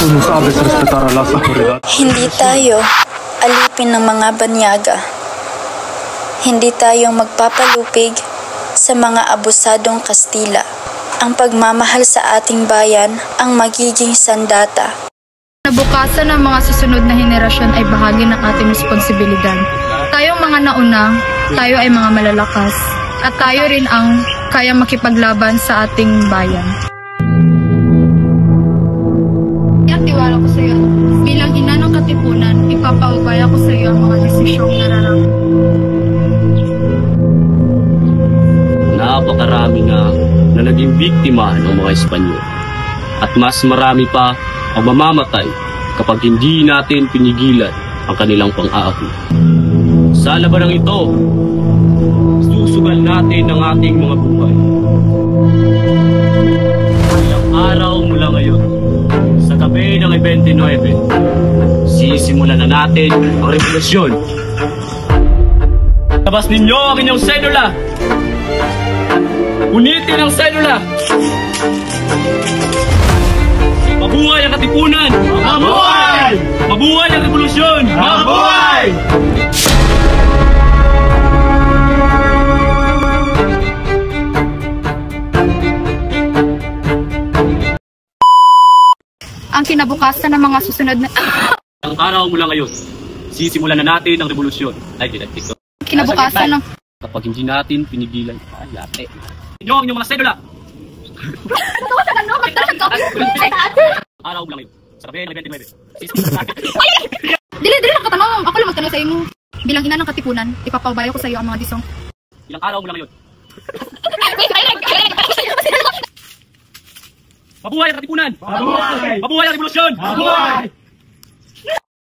Hindi tayo alipin ng mga banyaga. Hindi tayo magpapalupig sa mga abusadong Kastila. Ang pagmamahal sa ating bayan ang magiging sandata. Nabukasan ng mga susunod na henerasyon ay bahagi ng ating responsibilidad. Tayong mga nauna, tayo ay mga malalakas. At tayo rin ang kayang makipaglaban sa ating bayan. Tiwala ko sa iyo. Bilang ina ng Katipunan, ipapaubaya ko sa iyo ang mga desisyong nararamdaman. Napakarami na naging biktima ng mga Espanyol. At mas marami pa ang mamamatay kapag hindi natin pinigilan ang kanilang pang-aapi. Sa labanang ito, susugal natin ang ating mga buhay. Ilang araw mula ngayon, sa gabi ng 29, sisimulan na natin ang revolusyon. Labas ninyo ang inyong selula! Unitin ang selula! Mabuhay ang Katipunan! Mabuhay! Mabuhay ang revolusyon! Mabuhay! Ang kinabukasan ng mga susunod na... Ang araw mula ngayon, sisimulan na natin ang revolusyon. Ay, ito. Kinabukasan ng... Kapag hindi natin pinigilan, late. Inyo ang inyong mga selula! Araw mula ngayon, sa gabi ng 29. Dili lang katanong. Ako lang magtanong sa iyo. Bilang ina ng Katipunan, ipapaubaya ko sa iyo ang mga disong. Ilang araw mula ngayon. Mabuhay ang Katipunan! Mabuhay! Mabuhay ang revolusyon! Mabuhay!